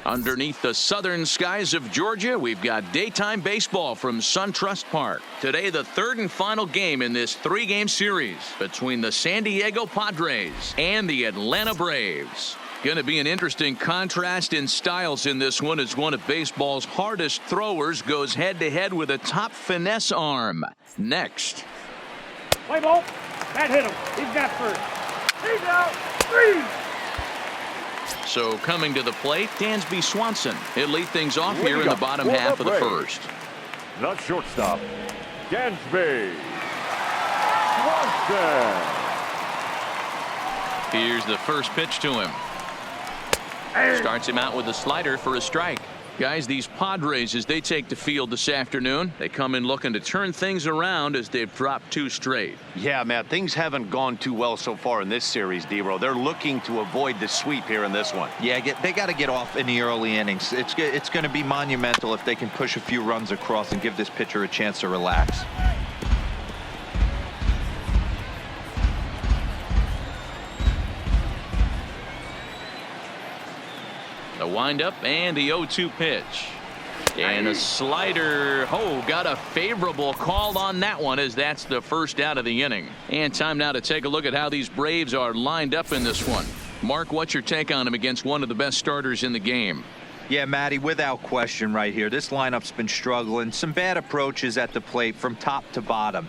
Underneath the southern skies of Georgia, we've got daytime baseball from SunTrust Park. Today, the third and final game in this three-game series between the San Diego Padres and the Atlanta Braves. Going to be an interesting contrast in styles in this one as one of baseball's hardest throwers goes head-to-head with a top finesse arm. Next. Play ball. That hit him. He's got first. He's out. 3. So coming to the plate, Dansby Swanson. He'll lead things off here in the bottom half of the first. The shortstop, Dansby Swanson. Here's the first pitch to him. Starts him out with a slider for a strike. Guys, these Padres, as they take the field this afternoon, they come in looking to turn things around as they've dropped 2 straight. Yeah, Matt, things haven't gone too well so far in this series, D-Row. They're looking to avoid the sweep here in this one. Yeah, they got to get off in the early innings. It's going to be monumental if they can push a few runs across and give this pitcher a chance to relax. The windup and the 0-2 pitch. And a slider. Oh, got a favorable call on that one as that's the first out of the inning. And time now to take a look at how these Braves are lined up in this one. Mark, what's your take on them against one of the best starters in the game? Yeah, Matty, without question right here. This lineup's been struggling. Some bad approaches at the plate from top to bottom.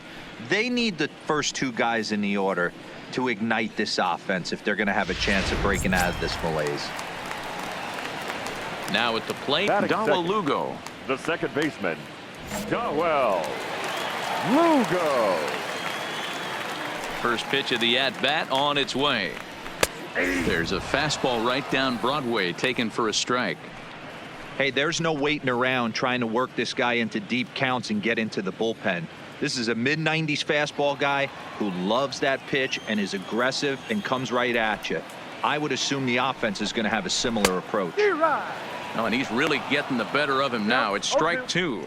They need the first 2 guys in the order to ignite this offense if they're going to have a chance of breaking out of this malaise. Now at the plate, Duel. Lugo. The second baseman, Duel. Lugo. First pitch of the at-bat on its way. There's a fastball right down Broadway taken for a strike. Hey, there's no waiting around trying to work this guy into deep counts and get into the bullpen. This is a mid-90s fastball guy who loves that pitch and is aggressive and comes right at you. I would assume the offense is going to have a similar approach. Oh, and he's really getting the better of him now. It's strike 2.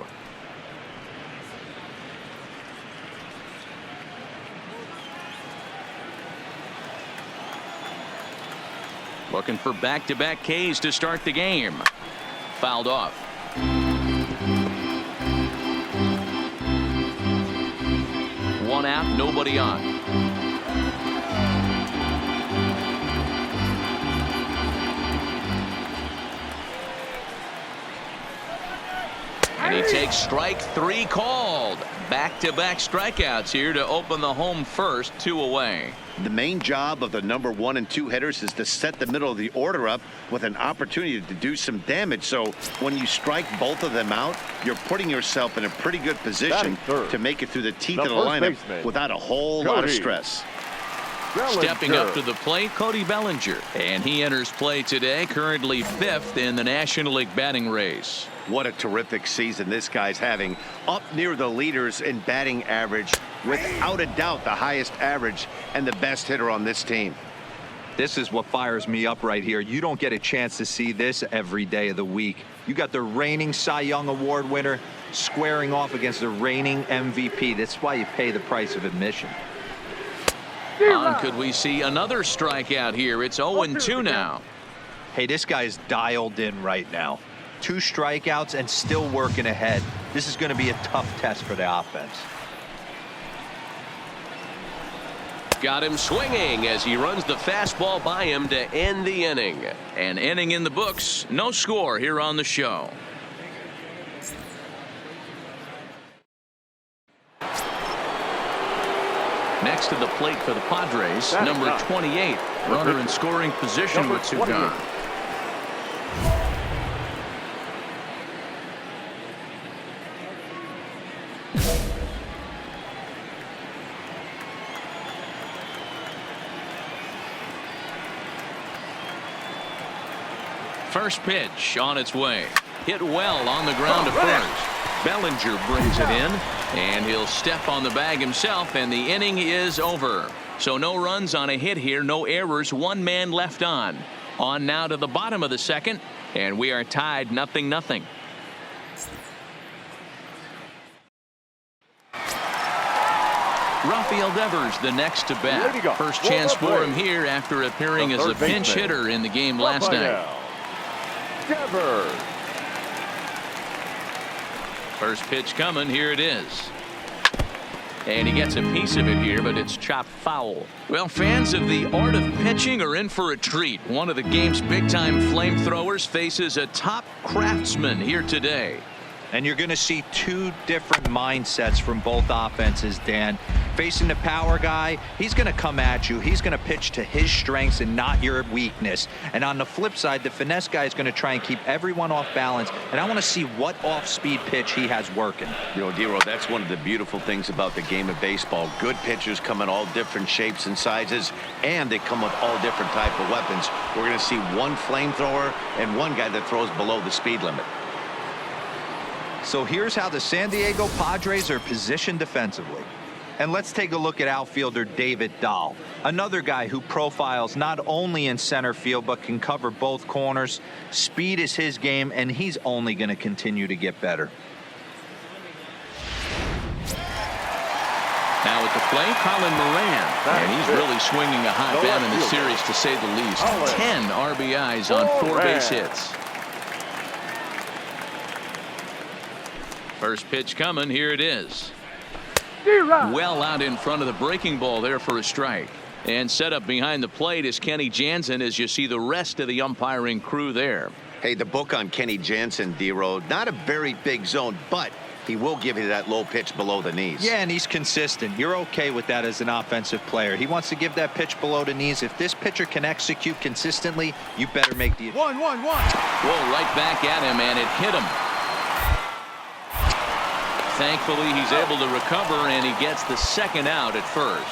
Looking for back-to-back Ks to start the game. Fouled off. One out, nobody on. And he takes strike 3 called. Back-to-back strikeouts here to open the home first, 2 away. The main job of the number 1 and 2 hitters is to set the middle of the order up with an opportunity to do some damage. So when you strike both of them out, you're putting yourself in a pretty good position to make it through the teeth of the lineup without a whole lot of stress. Stepping up to the plate, Cody Bellinger. And he enters play today, currently 5th in the National League batting race. What a terrific season this guy's having. Up near the leaders in batting average, without a doubt the highest average and the best hitter on this team. This is what fires me up right here. You don't get a chance to see this every day of the week. You got the reigning Cy Young Award winner squaring off against the reigning MVP. That's why you pay the price of admission. Could we see another strikeout here? It's 0-2 now. Hey, this guy's dialed in right now. 2 strikeouts and still working ahead. This is going to be a tough test for the offense. Got him swinging as he runs the fastball by him to end the inning. An inning in the books. No score here on the show. Next to the plate for the Padres, number 28. Runner in scoring position with 2 gone. First pitch on its way. Hit well on the ground to first. Bellinger brings it in, and he'll step on the bag himself, and the inning is over. So no runs on a hit here, no errors, 1 man left on. On now to the bottom of the second, and we are tied 0-0. Rafael Devers the next to bat. First chance for him here after appearing as a pinch hitter in the game last night. Devers. First pitch coming. Here it is. And he gets a piece of it here, but it's chopped foul. Well, fans of the art of pitching are in for a treat. One of the game's big-time flamethrowers faces a top craftsman here today. And you're going to see two different mindsets from both offenses, Dan. Facing the power guy, he's going to come at you. He's going to pitch to his strengths and not your weakness. And on the flip side, the finesse guy is going to try and keep everyone off balance. And I want to see what off-speed pitch he has working. You know, D-Roll, that's one of the beautiful things about the game of baseball. Good pitchers come in all different shapes and sizes, and they come with all different type of weapons. We're going to see one flamethrower and one guy that throws below the speed limit. So here's how the San Diego Padres are positioned defensively. And let's take a look at outfielder David Dahl, another guy who profiles not only in center field but can cover both corners. Speed is his game, and he's only going to continue to get better. Now at the plate, Colin Moran. And he's really swinging a hot bat in this series, to say the least. 10 RBIs on 4 base hits. First pitch coming. Here it is. Well out in front of the breaking ball there for a strike. And set up behind the plate is Kenny Jansen, as you see the rest of the umpiring crew there. Hey, the book on Kenny Jansen, D-Roll, not a very big zone, but he will give you that low pitch below the knees. Yeah, and he's consistent. You're okay with that as an offensive player. He wants to give that pitch below the knees. If this pitcher can execute consistently, you better make the... 1-1-1. Whoa, right back at him, and it hit him. Thankfully, he's able to recover, and he gets the second out at first.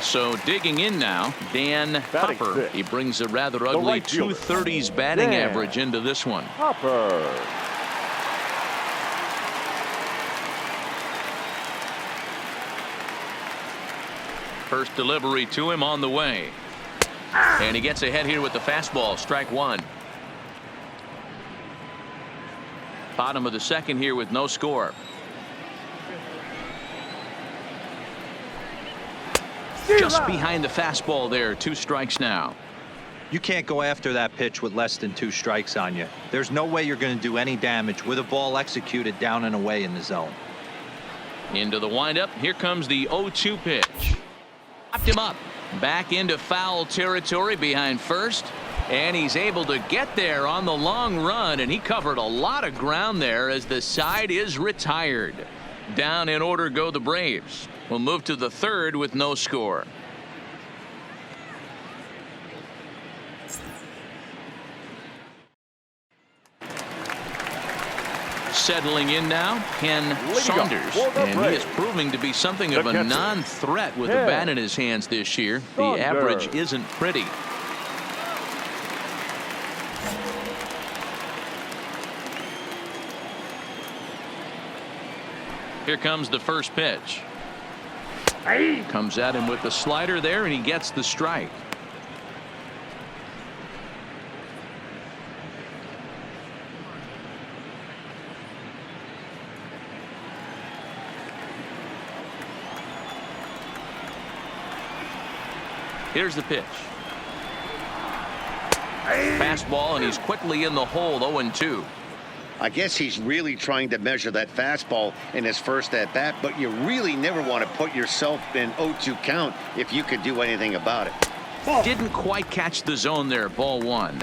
So digging in now, Dan Hopper. He brings a rather ugly 230s batting average into this one. Hopper. First delivery to him on the way. And he gets ahead here with the fastball. Strike one. Bottom of the second here with no score. Just behind the fastball there. 2 strikes now. You can't go after that pitch with less than 2 strikes on you. There's no way you're going to do any damage with a ball executed down and away in the zone. Into the windup. Here comes the 0-2 pitch. Popped him up. Back into foul territory behind first. And he's able to get there on the long run. And he covered a lot of ground there as the side is retired. Down in order go the Braves. We'll move to the third with no score. Settling in now, Ken Saunders, and he is proving to be something of a non-threat with the bat in his hands this year. The average isn't pretty. Here comes the first pitch. Comes at him with the slider there, and he gets the strike. Here's the pitch. Fastball, and he's quickly in the hole. 0-2. I guess he's really trying to measure that fastball in his first at bat, but you really never want to put yourself in 0-2 count if you could do anything about it. Didn't quite catch the zone there. Ball 1.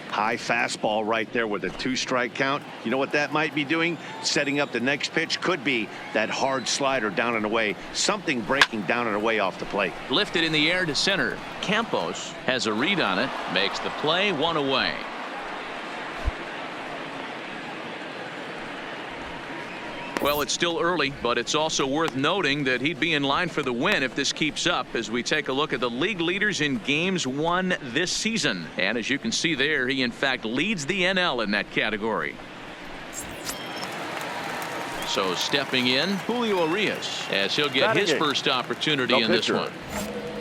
High fastball right there with a 2-strike count. You know what that might be doing? Setting up the next pitch. Could be that hard slider down and away. Something breaking down and away off the plate. Lifted in the air to center. Campos has a read on it. Makes the play. 1 away. Well, it's still early, but it's also worth noting that he'd be in line for the win if this keeps up, as we take a look at the league leaders in games won this season. And as you can see there, he in fact leads the NL in that category. So stepping in, Julio Urias, as he'll get his first opportunity in this one.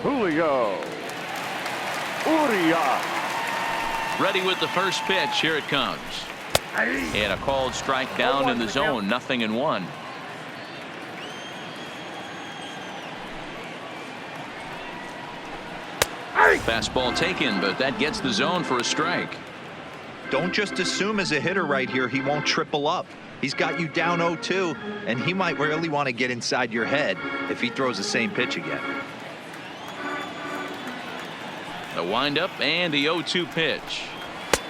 Julio Urias. Ready with the first pitch. Here it comes. And a called strike down in the zone, 0-1. Fastball taken, but that gets the zone for a strike. Don't just assume as a hitter right here he won't triple up. He's got you down 0-2, and he might really want to get inside your head if he throws the same pitch again. The windup and the 0-2 pitch.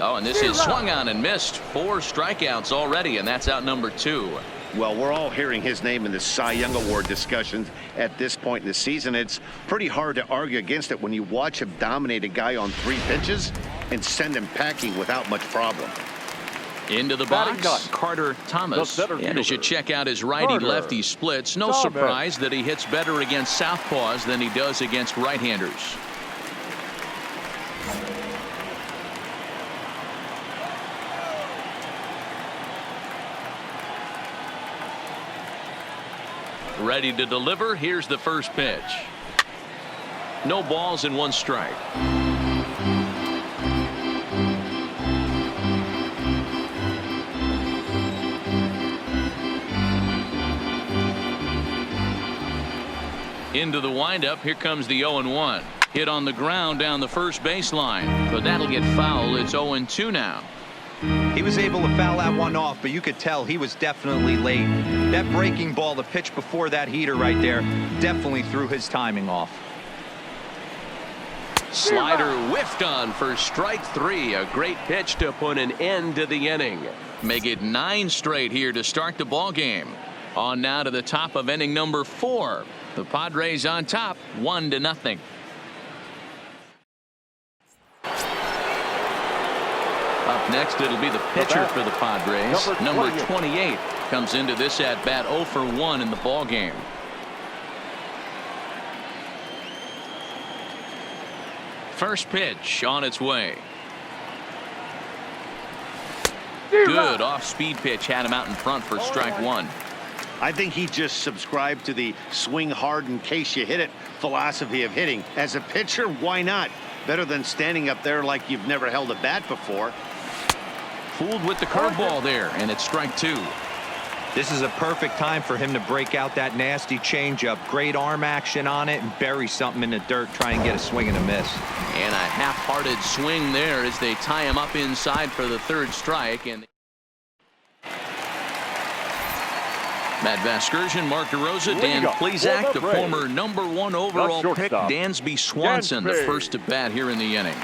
Oh, and this is swung on and missed. 4 strikeouts already, and that's out number 2. Well, we're all hearing his name in the Cy Young Award discussions at this point in the season. It's pretty hard to argue against it when you watch him dominate a guy on 3 pitches and send him packing without much problem. Into the box, Carter Thomas. And as you check out his righty-lefty splits, no surprise that he hits better against southpaws than he does against right-handers. Ready to deliver. Here's the first pitch. No balls and 1 strike. Into the windup. Here comes the 0-1. Hit on the ground down the first baseline, but that'll get foul. It's 0-2 now. He was able to foul that one off, but you could tell he was definitely late. That breaking ball, the pitch before that heater right there, definitely threw his timing off. Slider whiffed on for strike 3. A great pitch to put an end to the inning. Make it 9 straight here to start the ball game. On now to the top of inning number 4. The Padres on top, 1-0. Up next, it'll be the pitcher for the Padres. Number 28 comes into this at bat 0 for 1 in the ball game. First pitch on its way. Good off-speed pitch, had him out in front for strike 1. I think he just subscribed to the swing hard in case you hit it philosophy of hitting. As a pitcher, why not? Better than standing up there like you've never held a bat before. Fooled with the curveball there, and it's strike 2. This is a perfect time for him to break out that nasty changeup. Great arm action on it and bury something in the dirt. Try and get a swing and a miss. And a half-hearted swing there as they tie him up inside for the 3rd strike. And Matt Vasgersian, Mark DeRosa, Dan Plesac, the former number 1 overall pick, Dansby Swanson, the first at bat here in the inning.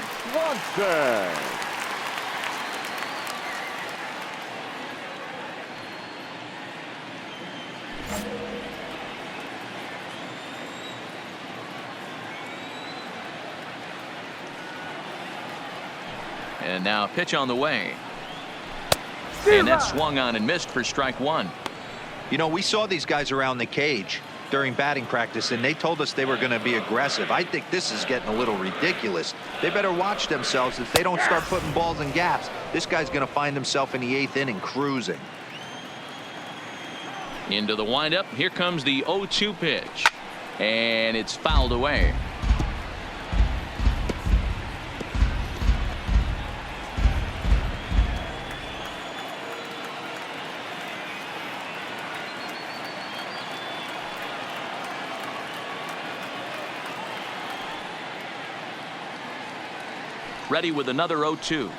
And now a pitch on the way. And that swung on and missed for strike 1. You know, we saw these guys around the cage during batting practice, and they told us they were going to be aggressive. I think this is getting a little ridiculous. They better watch themselves. If they don't start putting balls in gaps, this guy's going to find himself in the 8th inning cruising. Into the windup. Here comes the 0-2 pitch. And it's fouled away. Ready with another 0-2.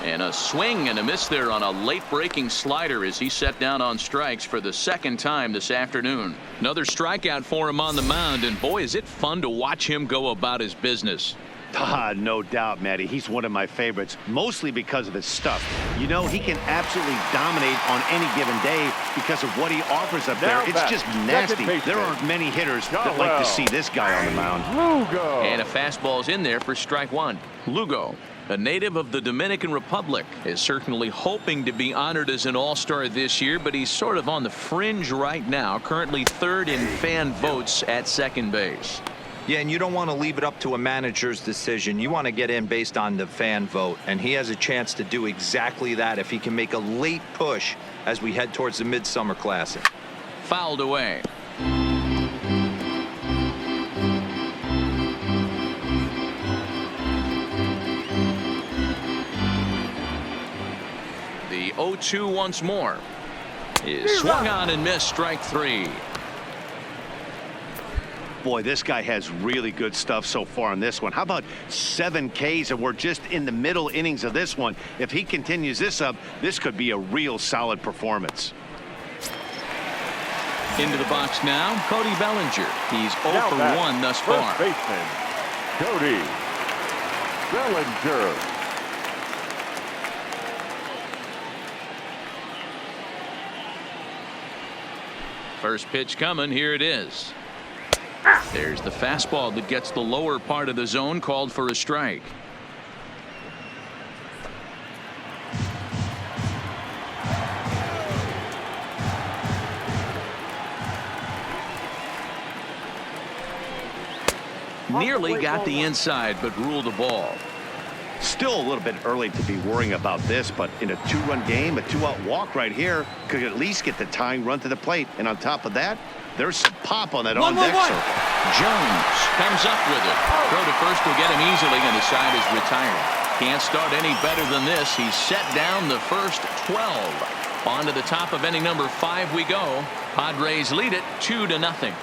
And a swing and a miss there on a late breaking slider as he set down on strikes for the 2nd time this afternoon. Another strikeout for him on the mound, and boy, is it fun to watch him go about his business. No doubt, Matty. He's one of my favorites, mostly because of his stuff. You know, he can absolutely dominate on any given day because of what he offers up there. It's just nasty. There aren't many hitters that like to see this guy on the mound. Lugo. And a fastball's in there for strike 1. Lugo, a native of the Dominican Republic, is certainly hoping to be honored as an all-star this year, but he's sort of on the fringe right now, currently 3rd in fan votes at second base. Yeah, and you don't want to leave it up to a manager's decision. You want to get in based on the fan vote, and he has a chance to do exactly that if he can make a late push as we head towards the Midsummer Classic. Fouled away. 0-2 once more. Is swung on and missed, strike three. Boy, this guy has really good stuff so far on this one. How about 7 Ks, and we're just in the middle innings of this one. If he continues this up, this could be a real solid performance. Into the box now, Cody Bellinger. He's 0 for 1 thus far. First baseman, Cody Bellinger. First pitch coming. Here it is. There's the fastball that gets the lower part of the zone, called for a strike. Nearly got the inside, but ruled the ball. Still a little bit early to be worrying about this, but in a 2-run game, a 2-out walk right here could at least get the tying run to the plate. And on top of that, there's some pop on that on-deck circle. Jones comes up with it. Throw to first will get him easily, and the side is retired. Can't start any better than this. He's set down the first 12. On to the top of inning number 5 we go. Padres lead it 2-0.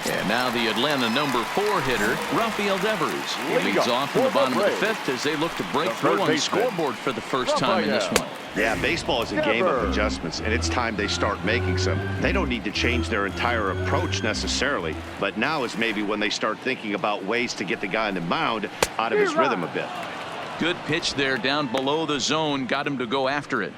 And now the Atlanta number 4 hitter, Rafael Devers. He leads off in the bottom of the 5th as they look to break through on the scoreboard for the first time in this one. Yeah, baseball is a game of adjustments, and it's time they start making some. They don't need to change their entire approach necessarily, but now is maybe when they start thinking about ways to get the guy on the mound out of his rhythm a bit. Good pitch there down below the zone, got him to go after it.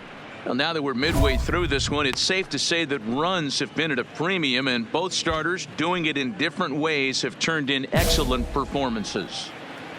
Well, now that we're midway through this one, it's safe to say that runs have been at a premium, and both starters, doing it in different ways, have turned in excellent performances.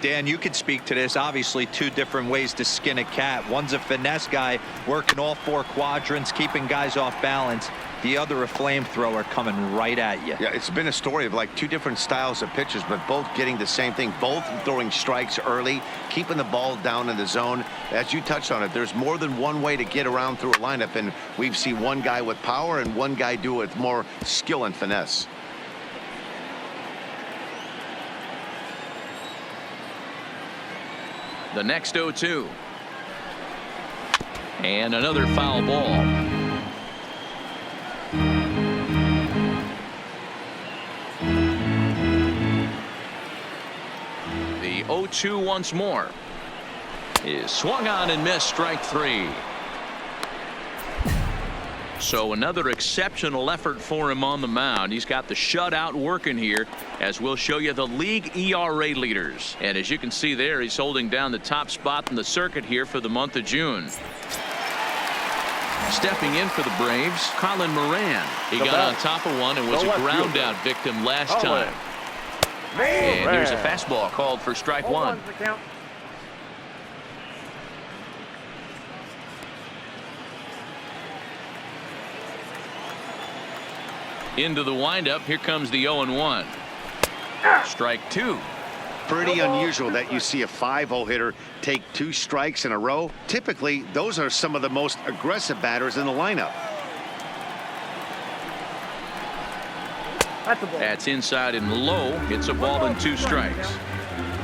Dan, you could speak to this. Obviously, 2 different ways to skin a cat. One's a finesse guy working all 4 quadrants, keeping guys off balance. The other a flamethrower coming right at you. Yeah, it's been a story of like 2 different styles of pitchers, but both getting the same thing. Both throwing strikes early, keeping the ball down in the zone. As you touched on it, there's more than one way to get around through a lineup, and we've seen one guy with power and one guy do it with more skill and finesse. The next 0-2. And another foul ball. The 0-2 once more. Is swung on and missed, strike 3. So another exceptional effort for him on the mound. He's got the shutout working here, as we'll show you the league ERA leaders. And as you can see there, he's holding down the top spot in the circuit here for the month of June. Stepping in for the Braves, Colin Moran. He got on top of one and was a ground out victim last time. And here's a fastball called for strike 1. Into the windup. Here comes the 0-1. Strike 2. Pretty unusual that you see a 5-0 hitter take 2 strikes in a row. Typically, those are some of the most aggressive batters in the lineup. That's inside and low. It's a ball and 2 strikes.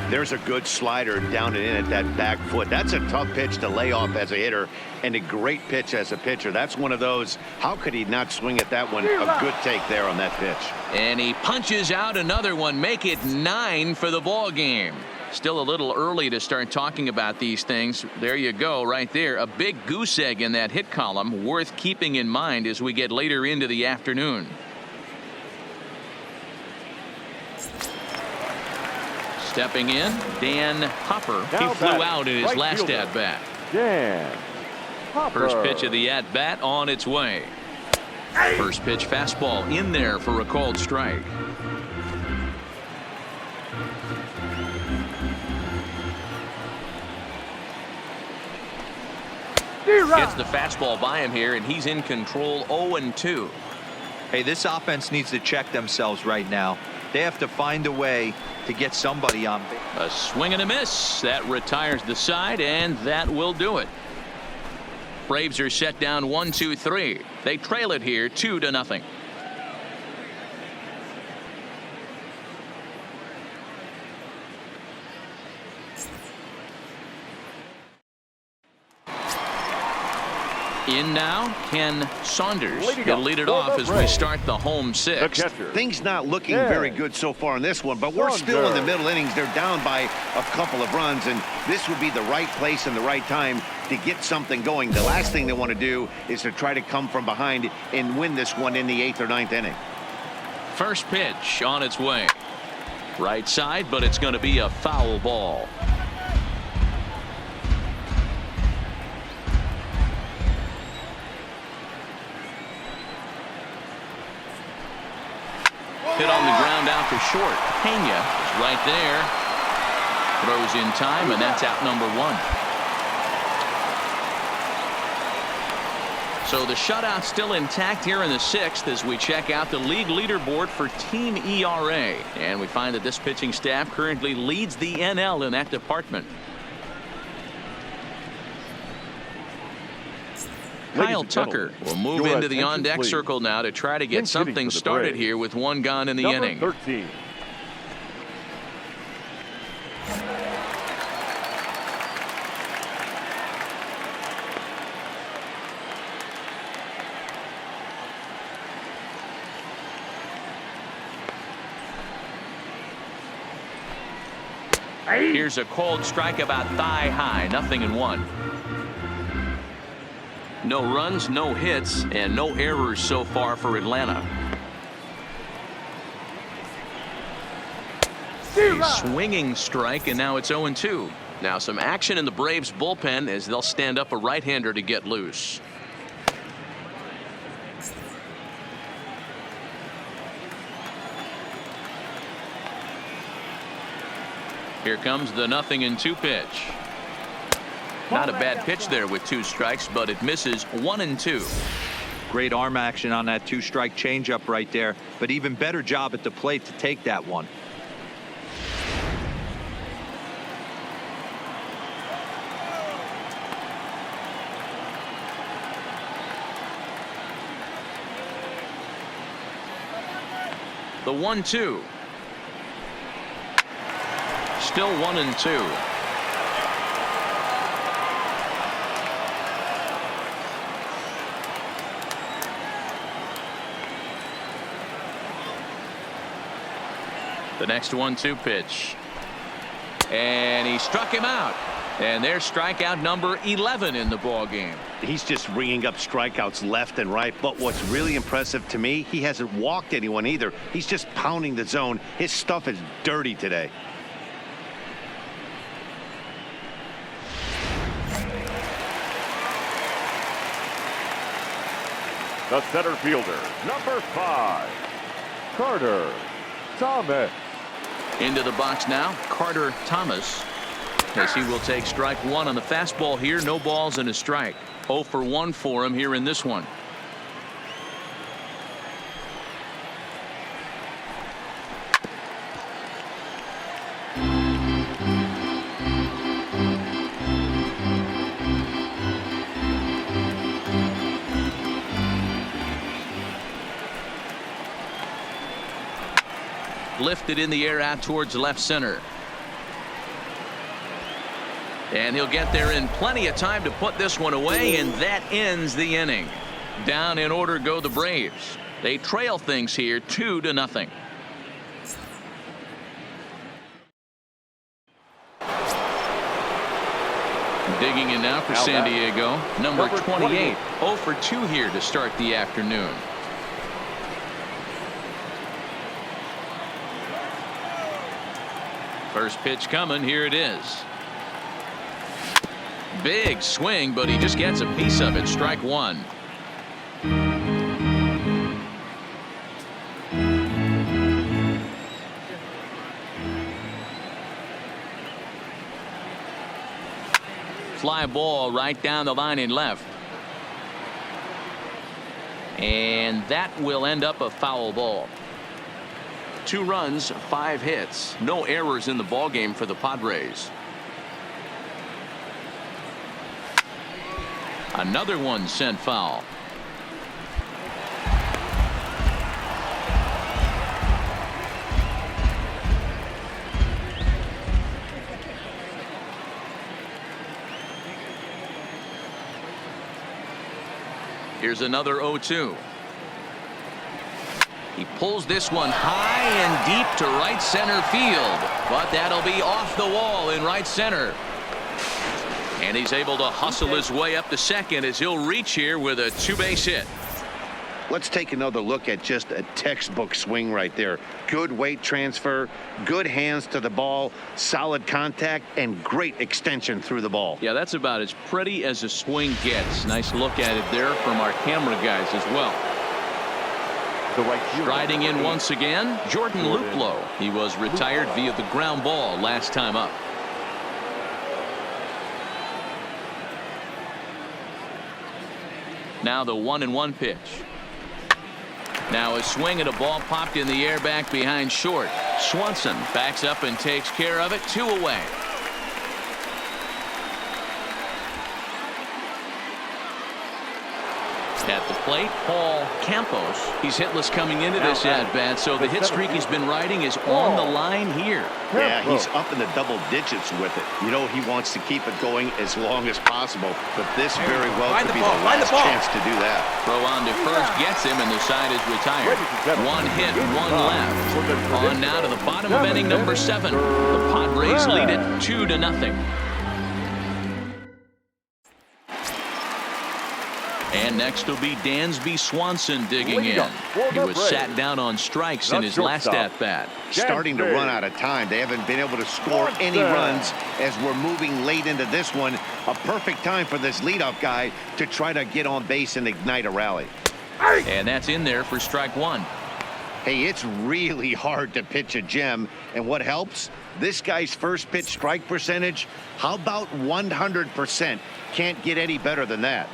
There's a good slider down and in at that back foot. That's a tough pitch to lay off as a hitter, and a great pitch as a pitcher. That's one of those, how could he not swing at that one? A good take there on that pitch. And he punches out another one, make it 9 for the ball game. Still a little early to start talking about these things. There you go, right there. A big goose egg in that hit column, worth keeping in mind as we get later into the afternoon. Stepping in, Dan Hopper. He flew out in his last at-bat. Dan Hopper. First pitch of the at-bat on its way. First pitch fastball in there for a called strike. Gets the fastball by him here, and he's in control. 0-2. Hey, this offense needs to check themselves right now. They have to find a way to get somebody on base. A swing and a miss. That retires the side, and that will do it. Braves are set down 1-2-3. They trail it here 2-0. In now, Ken Saunders. Leading He'll up lead it for off the as we Braves, start the home The sixth. catcher. Things not looking Yeah. very good so far in this one, but we're still in the middle innings. They're down by a couple of runs, and this would be the right place and the right time to get something going. The last thing they want to do is to try to come from behind and win this one in the 8th or 9th inning. First pitch on its way. Right side, but it's going to be a foul ball. Hit on the ground out to short. Pena is right there. Throws in time, and that's out number 1. So the shutout still intact here in the 6th as we check out the league leaderboard for team ERA. And we find that this pitching staff currently leads the NL in that department. Kyle Tucker will move into the on-deck circle now to try to get something started here with 1 gone in the inning. 13. Here's a cold strike about thigh high, 0-1. No runs, no hits, and no errors so far for Atlanta. A swinging strike, and now it's 0-2. Now some action in the Braves bullpen as they'll stand up a right-hander to get loose. Here comes the 0-2 pitch. Not a bad pitch there with 2 strikes, but it misses 1-2. Great arm action on that 2-strike changeup right there, but even better job at the plate to take that one. The 1-2. Still 1-2. The next 1-2 pitch. And he struck him out. And there's strikeout number 11 in the ball game. He's just ringing up strikeouts left and right. But what's really impressive to me, he hasn't walked anyone either. He's just pounding the zone. His stuff is dirty today. The center fielder, number 5, Carter Thomas. Into the box now, Carter Thomas. As he will take strike 1 on the fastball here. No balls and a strike. 0 for 1 for him here in this one. Lifted in the air out towards left center. And he'll get there in plenty of time to put this one away, and that ends the inning. Down in order go the Braves. They trail things here 2-0. Digging in now for San Diego, number 28. 0 for 2 here to start the afternoon. First pitch coming. Here it is. Big swing, but he just gets a piece of it. Strike 1. Fly ball right down the line in left. And that will end up a foul ball. 2 runs, 5 hits, no errors in the ball game for the Padres. Another one sent foul. Here's another 0-2. He pulls this one high and deep to right center field, but that'll be off the wall in right center. And he's able to hustle his way up to second as he'll reach here with a two-base hit. Let's take another look at just a textbook swing right there. Good weight transfer, good hands to the ball, solid contact, and great extension through the ball. Yeah, that's about as pretty as a swing gets. Nice look at it there from our camera guys as well. Striding in once again, Jordan Luplow. He was retired via the ground ball last time up. Now the 1-1 pitch. Now a swing and a ball popped in the air back behind short. Swanson backs up and takes care of it. 2 away. At the plate, Paul Campos. He's hitless coming into this at-bat, so the hit streak he's been riding is on the line here. Yeah, he's up in the double digits with it. You know he wants to keep it going as long as possible, but this very well could be the last chance to do that. Throw on to first gets him, and the side is retired. 1 hit, 1 left. On now to the bottom of inning number 7. The Padres lead it 2-0. And next will be Dansby Swanson digging in. He was sat down on strikes in his last at-bat. Starting to run out of time. They haven't been able to score any runs as we're moving late into this one. A perfect time for this leadoff guy to try to get on base and ignite a rally. And that's in there for strike 1. Hey, it's really hard to pitch a gem. And what helps? This guy's first pitch strike percentage, how about 100%? Can't get any better than that.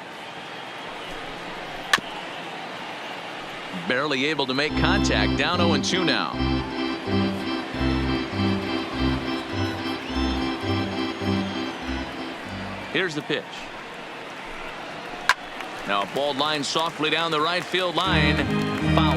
Barely able to make contact. Down 0-2 now. Here's the pitch. Now a ball line softly down the right field line. Foul.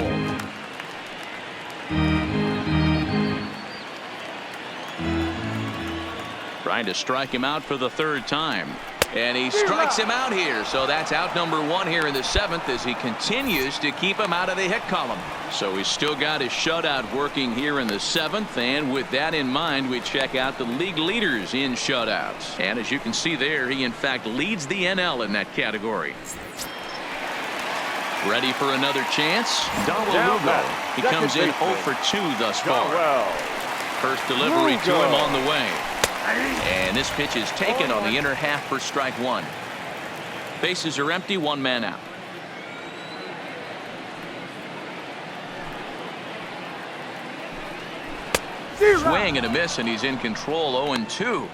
Trying to strike him out for the 3rd time. And he strikes him out here. So that's out number 1 here in the 7th as he continues to keep him out of the hit column. So he's still got his shutout working here in the 7th. And with that in mind, we check out the league leaders in shutouts. And as you can see there, he in fact leads the NL in that category. Ready for another chance? Lugo. He comes in 0 for 2 thus far. First delivery to him on the way. And this pitch is taken on the inner half for strike 1. Bases are empty, 1 man out. Swing and a miss, and he's in control. 0-2.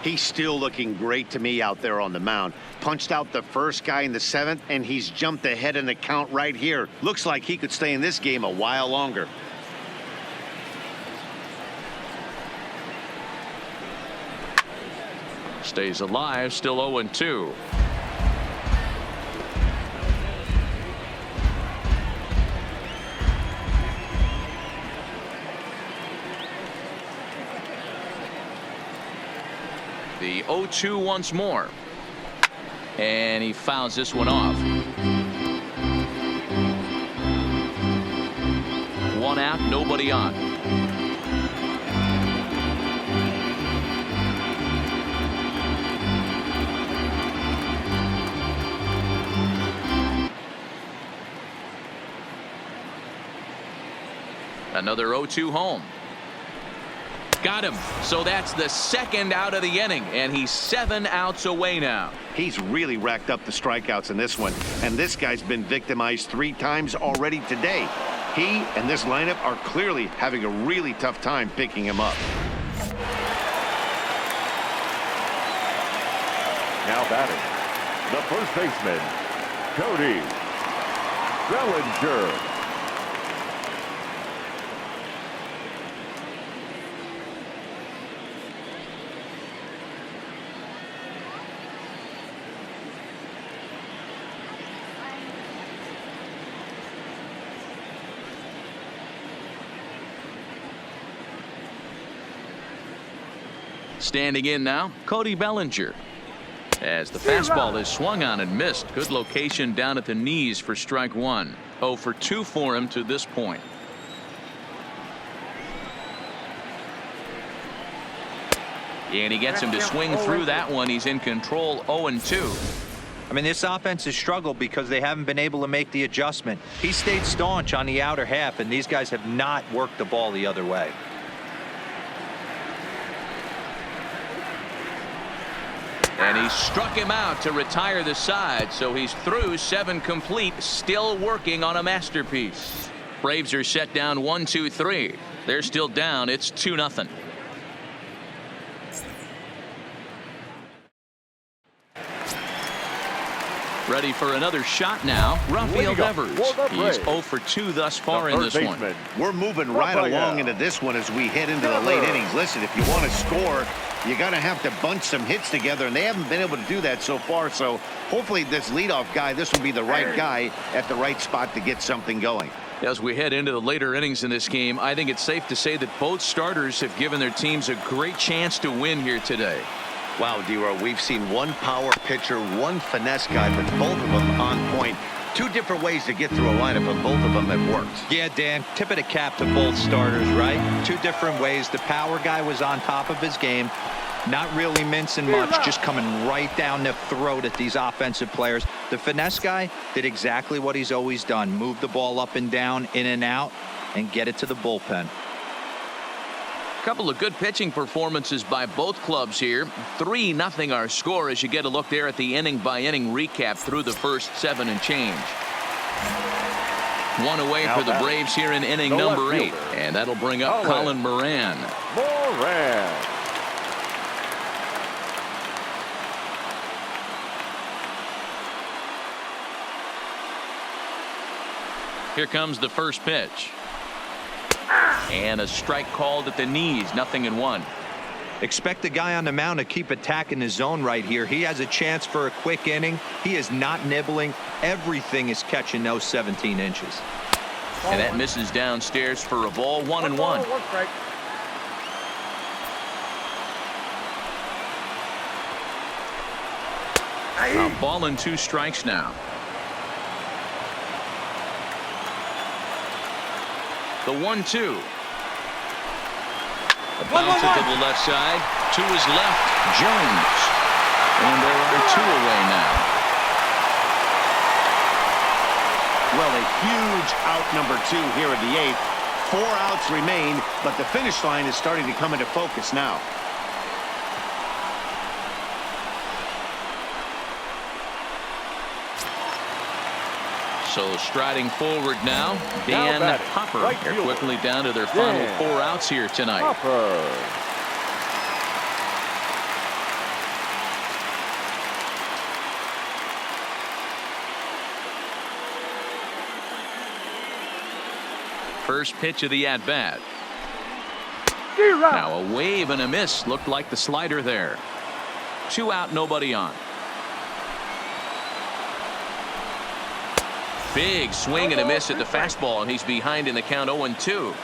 He's still looking great to me out there on the mound. Punched out the first guy in the 7th, and he's jumped ahead in the count right here. Looks like he could stay in this game a while longer. Stays alive, still 0-2. The 0-2 once more. And he fouls this one off. 1 out, nobody on. Another 0-2 home. Got him. So that's the 2nd out of the inning, and he's 7 outs away now. He's really racked up the strikeouts in this one, and this guy's been victimized 3 times already today. He and this lineup are clearly having a really tough time picking him up. Now batting, the first baseman, Cody Bellinger. Standing in now, Cody Bellinger. As the fastball is swung on and missed. Good location down at the knees for strike one. 0 for 2 for him to this point. And he gets him to swing through that one. He's in control. 0-2. I mean, this offense has struggled because they haven't been able to make the adjustment. He stayed staunch on the outer half, and these guys have not worked the ball the other way. And he struck him out to retire the side, so he's through 7 complete, still working on a masterpiece. Braves are set down 1-2-3. They're still down. It's 2-0. Ready for another shot now. Rafael Devers. He's 0 for 2 thus far in this one. We're moving right along into this one as we head into the late innings. Listen, if you want to score, you got to have to bunch some hits together, and they haven't been able to do that so far. So hopefully this leadoff guy, this will be the right guy at the right spot to get something going. As we head into the later innings in this game, I think it's safe to say that both starters have given their teams a great chance to win here today. Wow, D-Row, we've seen one power pitcher, one finesse guy, but both of them on point. 2 different ways to get through a lineup, and both of them have worked. Yeah, Dan, tip of the cap to both starters, right? 2 different ways. The power guy was on top of his game, not really mincing much, just coming right down the throat at these offensive players. The finesse guy did exactly what he's always done, move the ball up and down, in and out, and get it to the bullpen. Couple of good pitching performances by both clubs here. 3-0 our score as you get a look there at the inning-by-inning recap through the first 7 and change. 1 away for the Braves here in inning number 8, and that'll bring up Colin Moran. Here comes the first pitch. And a strike called at the knees. 0-1. Expect the guy on the mound to keep attacking the zone right here. He has a chance for a quick inning. He is not nibbling. Everything is catching those 17 inches. And that misses downstairs for a ball. 1-1. A ball and 2 strikes now. The 1-2. A bounce to the left side. To his left, Jones. And there are 2 away now. Well, a huge out number 2 here in the 8th. 4 outs remain, but the finish line is starting to come into focus now. So striding forward now, Dan Hopper. They're quickly down to their final 4 outs here tonight. First pitch of the at-bat. Now a wave and a miss. Looked like the slider there. 2 out, nobody on. Big swing and a miss at the fastball, and he's behind in the count. 0-2.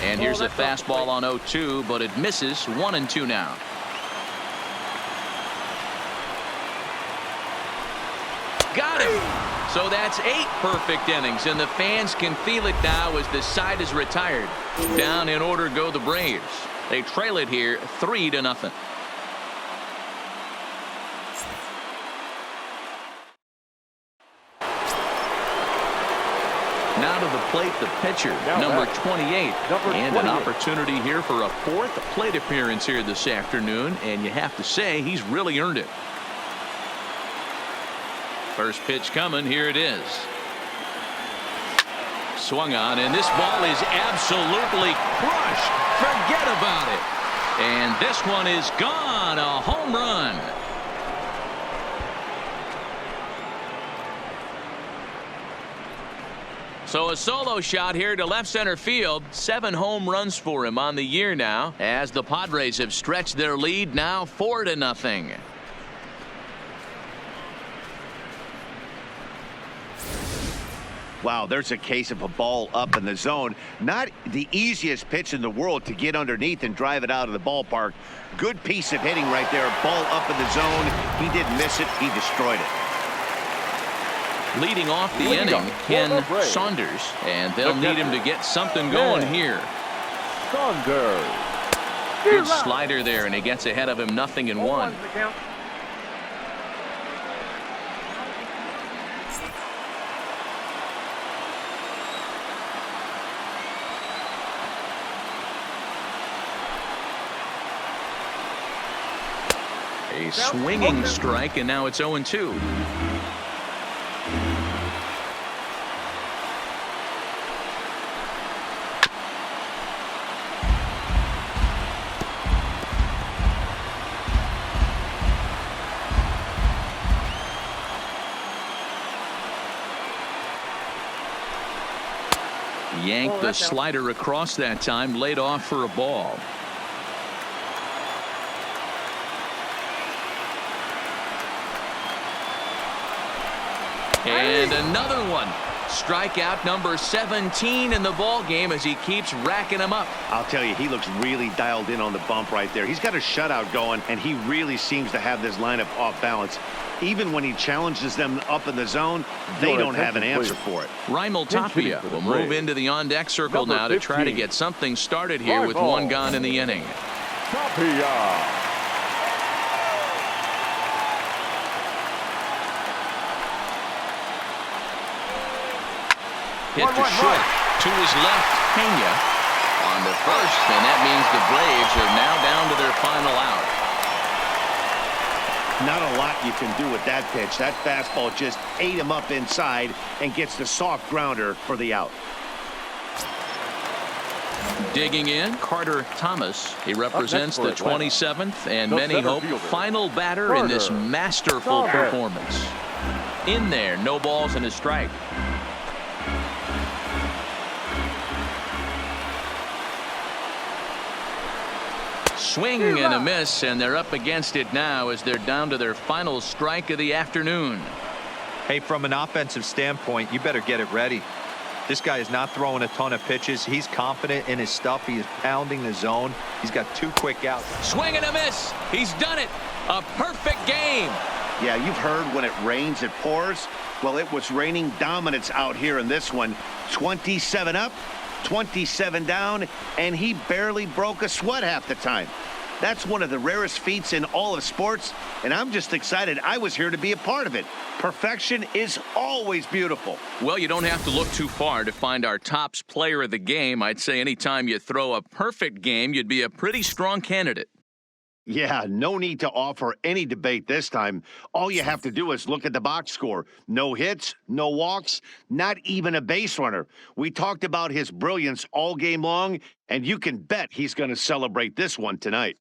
And here's a fastball on 0-2, but it misses. 1-2 now. Got him. So that's 8 perfect innings, and the fans can feel it now as the side is retired. Down in order go the Braves. They trail it here 3-0. Now to the plate, the pitcher, number 28. And an opportunity here for a 4th plate appearance here this afternoon, and you have to say he's really earned it. First pitch coming. Here it is. Swung on, and this ball is absolutely crushed. Forget about it. And this one is gone. A home run. So a solo shot here to left center field. 7 home runs for him on the year now, as the Padres have stretched their lead now 4-0. Wow, there's a case of a ball up in the zone. Not the easiest pitch in the world to get underneath and drive it out of the ballpark. Good piece of hitting right there. Ball up in the zone. He didn't miss it. He destroyed it. Leading off the inning, Ken Saunders, and they'll need him to get something going here. Saunders. Good slider there, and he gets ahead of him, 0-1. A swinging strike, and now it's 0-2. Yanked the slider across that time, laid off for a ball. And another one. Strikeout number 17 in the ball game as he keeps racking them up. I'll tell you, he looks really dialed in on the bump right there. He's got a shutout going, and he really seems to have this lineup off balance. Even when he challenges them up in the zone, they don't have an answer for it. Raimel Tapia will move into the on-deck circle now to try to get something started here with one gone in the inning. Tapia. Hit to short. To his left, Pena on the first, and that means the Braves are now down to their final out. Not a lot you can do with that pitch. That fastball just ate him up inside and gets the soft grounder for the out. Digging in, Carter Thomas. He represents the 27th and many hope final batter in this masterful performance. In there, no balls and a strike. Swing and a miss, and they're up against it now as they're down to their final strike of the afternoon. Hey, from an offensive standpoint, you better get it ready. This guy is not throwing a ton of pitches. He's confident in his stuff. He is pounding the zone. He's got 2 quick outs. Swing and a miss. He's done it. A perfect game. Yeah, you've heard when it rains, it pours. Well, it was raining dominance out here in this one. 27 up, 27 down, and he barely broke a sweat half the time. That's one of the rarest feats in all of sports, and I'm just excited I was here to be a part of it. Perfection is always beautiful. Well, you don't have to look too far to find our tops player of the game. I'd say anytime you throw a perfect game, you'd be a pretty strong candidate. Yeah, no need to offer any debate this time. All you have to do is look at the box score. No hits, no walks, not even a base runner. We talked about his brilliance all game long, and you can bet he's going to celebrate this one tonight.